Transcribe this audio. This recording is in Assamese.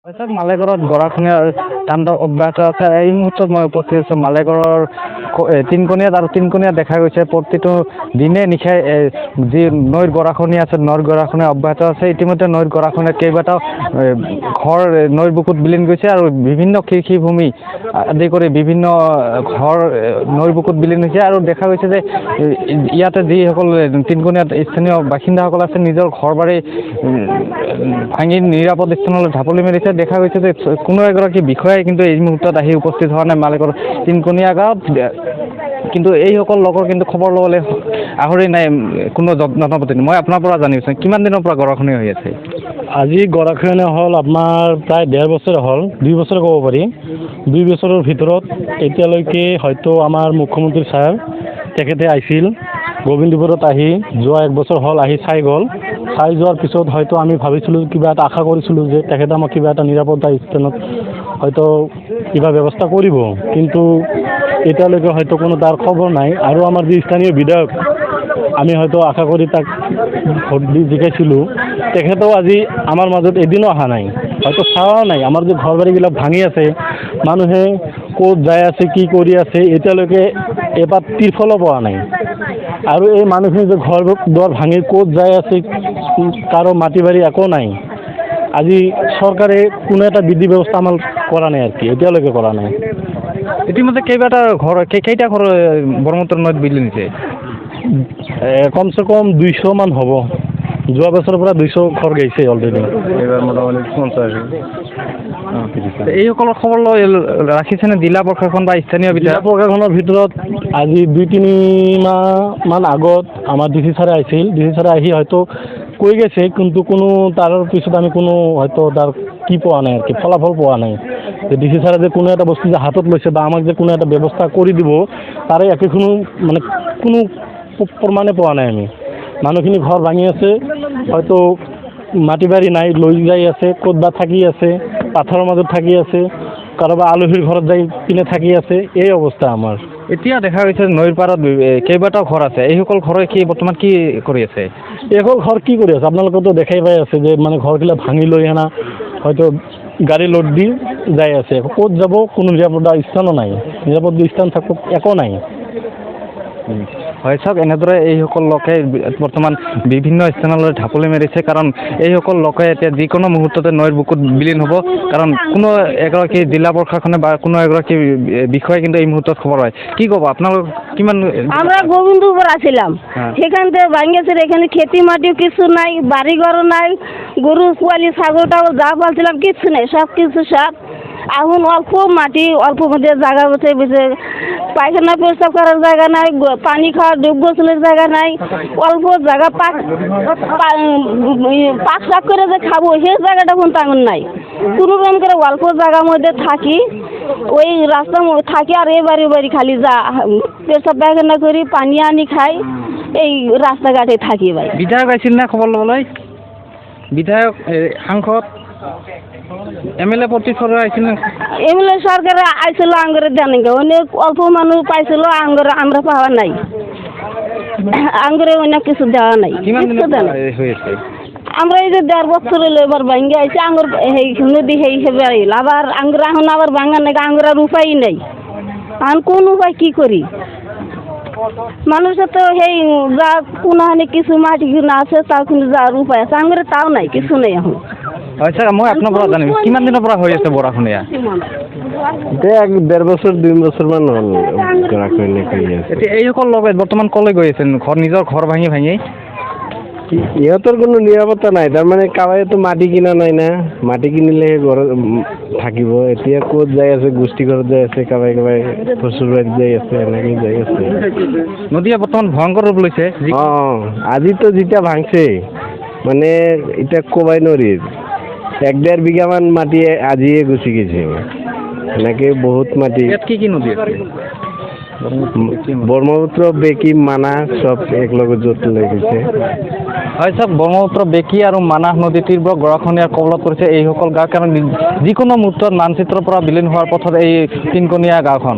অৰ্থাৎ মালেগড়ত গৰাখহনীয়াৰ তাণ্ডৱ অব্যাহত আছে। এই মুহূৰ্তত মই উপস্থিত আছোঁ মালেগড়ৰ তিনকণীয়াত আৰু তিনকণীয়াত দেখা গৈছে প্ৰতিটো দিনে নিশাই যি নৈৰ গৰাখহনীয়া আছে, নৈৰ গৰাখহনীয়া অব্যাহত আছে। ইতিমধ্যে নৈৰ গৰাখহনীয়াত কেইবাটাও ঘৰ নৈৰ বুকুত বিলীন গৈছে আৰু বিভিন্ন কৃষিভূমি আদি কৰি বিভিন্ন ঘৰ নৈৰ বুকুত বিলীন হৈছে। আৰু দেখা গৈছে যে ইয়াতে যিসকল তিনকণীয়াত স্থানীয় বাসিন্দাসকল আছে নিজৰ ঘৰ বাৰী ভাঙি নিৰাপদ স্থানলৈ ঢাপলি মেলিছে। দেখা গৈছে যে কোনো এগৰাকী বিষয়াই কিন্তু এই মুহূৰ্তত আহি উপস্থিত হোৱা নাই মালেগড় তিনকণীয়া গাঁৱত। কিন্তু এইসকল লোকৰ কিন্তু খবৰ ল'বলৈ আহৰি নাই কোনো জনপ্ৰতিনিধি। মই আপোনাৰ পৰা জানিছোঁ কিমান দিনৰ পৰা গৰাখহনীয়া হৈ আছে? আজি গৰাখহনীয়া হ'ল আপোনাৰ প্ৰায় 1.5 বছৰ হ'ল, 2 বছৰ ক'ব পাৰি। 2 বছৰৰ ভিতৰত এতিয়ালৈকে হয়তো আমাৰ মুখ্যমন্ত্ৰী ছাৰ তেখেতে আহিছিল গোবিন্দপুৰত আহি যোৱা 1 বছৰ হ'ল আহি চাই গ'ল। চাই যোৱাৰ পিছত হয়তো আমি ভাবিছিলোঁ কিবা এটা আশা কৰিছিলোঁ যে তেখেতে আমাক কিবা এটা নিৰাপত্তা স্থানত হয়তো কিবা ব্যৱস্থা কৰিব, কিন্তু এতিয়ালৈকে হয়তো কোনো তাৰ খবৰ নাই। আৰু আমাৰ যি স্থানীয় বিধায়ক আমি হয়তো আশা কৰি তাক ভোট দি জিকাইছিলোঁ, তেখেতেও আজি আমাৰ মাজত এদিনো অহা নাই, হয়তো চাৱাও নাই। আমাৰ যে ঘৰ বাৰীবিলাক ভাঙি আছে, মানুহে ক'ত যাই আছে কি কৰি আছে এতিয়ালৈকে এপাত ত্ৰিফলো পোৱা নাই। আৰু এই মানুহখিনি যে ঘৰ দুৱাৰ ভাঙি ক'ত যাই আছে কাৰো মাটি বাৰী একো নাই। আজি চৰকাৰে কোনো এটা বিধি ব্যৱস্থা আমাৰ কৰা নাই আৰু কি এতিয়ালৈকে কৰা নাই। ইতিমধ্যে কেইটা ঘৰ ব্ৰহ্মপুত্ৰ নৈত বিলীন হৈছে? কমচে কম 200 মান হ'ব। যোৱা বছৰৰ পৰা 200 ঘৰ গৈছে অলৰেডি। এইবাৰ মোটামুটি 50। এইসকলৰ খবৰ লৈ ৰাখিছেনে জিলা প্ৰশাসন বা স্থানীয় জিলা প্ৰশাসনৰ ভিতৰত আজি 2-3 মাহ মান আগত আমাৰ ডিচি ছাৰে আহিছিল। ডিচি ছাৰে আহি হয়তো কৈ গৈছে, কিন্তু কোনো তাৰ পিছত আমি কোনো হয়তো তাৰ কি পোৱা নাই আৰু কি ফলাফল পোৱা নাই। যে ডিচি ছাৰে যে কোনো এটা বস্তু যে হাতত লৈছে বা আমাক যে কোনো এটা ব্যৱস্থা কৰি দিব তাৰে একেখনো মানে কোনো প্ৰমাণে পোৱা নাই আমি। মানুহখিনি ঘৰ ভাঙি আছে, হয়তো মাটি বাৰী নাই লৈ যাই আছে, ক'তবা থাকি আছে, পাথৰৰ মাজত থাকি আছে, কাৰোবাৰ আলহীৰ ঘৰত যাই পিনে থাকি আছে। এই অৱস্থা আমাৰ। এতিয়া দেখা গৈছে নৈৰ পাৰত কেইবাটাও ঘৰ আছে। এইসকল ঘৰে কি বৰ্তমান কি কৰি আছে? এইসকল ঘৰ কি কৰি আছে আপোনালোকেতো দেখাই পাই আছে যে মানে ঘৰবিলাক ভাঙি লৈ আনা হয়তো গাড়ী লোড দি যাই আছে। ক'ত যাব কোনো নিৰাপত্তা স্থানো নাই, নিৰাপত্তা স্থান থাকব একো নাই। হয় চাওক, এনেদৰে এইসকল লোকে বৰ্তমান বিভিন্ন স্থানলৈ ঢাপলি মেলিছে, কাৰণ এইসকল লোকে এতিয়া যিকোনো মুহূৰ্ততে নৈৰ বুকুত বিলীন হ'ব। কাৰণ কোনো এগৰাকী জিলা প্ৰশাসনে বা কোনো এগৰাকী বিষয়ে কিন্তু এই মুহূৰ্তত খবৰ হয়। কি ক'ব আপোনালোক কিমান? আমরা গোবিন্দপুর আসছিলাম, সেখান থেকে ভাঙিয়েছে। এখানে খেতি মাটিও কিছু নাই, বাড়িঘরও নাই, গরু পোয়ালি ছাগল টাগল যা পালছিলাম কিচ্ছু নেই, সব কিছু সব। এখন অল্প মাটি অল্প মধ্যে জায়গা বসে বসে পায়খানা পেশাব করার জায়গা নাই, পানি খাওয়ার গোসলের জায়গা নাই, অল্প জায়গা পাক শাক করে যে খাবো সেই জায়গাটা এখন তেমন নাই। কোনো রকম করে অল্প জায়গার মধ্যে থাকি, ওই রাস্তার মধ্যে থাকি আর এবারে বাড়ি খালি যা পেশাব পায়খানা করি, পানি আনি খাই, এই রাস্তাঘাটে থাকি ভাই। বিধায়ক আহিছিল না খবৰ ল'বলৈ? বিধায়ক সাংসদ MLA প্রতিষ্ঠা আহিছিল না? এমএলএ সরকার আইছিল আঙ্গরে জানি অনেক অল্প মানুষ পাইছিল, আঙ্গরে আমরা পাওয়া নাই, আঙ্গরে অনেক কিছু দেওয়া নাই। আমরা এই যে 1.5 বছর হলো এবার ভাঙ্গে আইছি, আঙ্গুর এই নদী সেই হিসেবে আইল আবার আঙ্গুর এখন আবার ভাঙা নাকি আঙ্গুর আর উপায় নেই। এখন কোন উপায় কি করি? মানুষের তো সেই যা কোনখানে কিছু মাটি কিনা আছে তাও কিন্তু যাওয়ার উপায় আছে, আঙ্গুরে তাও নাই, কিছু নেই এখন। আচ্ছা, মই আপোনাৰ পৰা জানিম কিমান দিনৰ পৰা হৈ আছে গৰাখহনীয়া? এতিয়া 1.5 বছৰ 2 বছৰ মান হ'ল গৰাখহনীয়া কৰি আছে। এতিয়া এইসকল লোকে বৰ্তমান কলৈ গৈ আছে? নিজৰ ঘৰ ভাঙি ভাঙি ইহঁতৰ কোনো নিৰাপত্তা নাই। তাৰমানে কাবাইতো মাটি কিনা নাই না, মাটি কিনিলেহে ঘৰত থাকিব। এতিয়া ক'ত যাই আছে, গোষ্ঠী ঘৰত যাই আছে, কাবাই শ্বশুৰবাৰীত যাই আছে, এনেকৈ যাই আছে। নদীয়ে বৰ্তমান ভয়ংকৰ ৰূপ লৈছে। আজিতো যেতিয়া ভাঙছে মানে এতিয়া ক'বাই নোৱাৰি, 1.5 বিঘামান মাটি আজিয়ে গুচি গৈছে। এনেকৈ বহুত মাটি। ইয়াত কি কি নদী আছে? ব্ৰহ্মপুত্ৰ, বেকী, মানাহ চব একেলগে য'ত লৈ গৈছে। হয় চাওক, ব্ৰহ্মপুত্ৰ, বেকী আৰু মানাহ নদী তীব্ৰ গৰাখহনীয়াৰ কবলত পৰিছে এইসকল গাঁও। কাৰণ যিকোনো মুহূৰ্তত মানচিত্ৰৰ পৰা বিলীন হোৱাৰ পথত এই তিনকণীয়া গাঁওখন।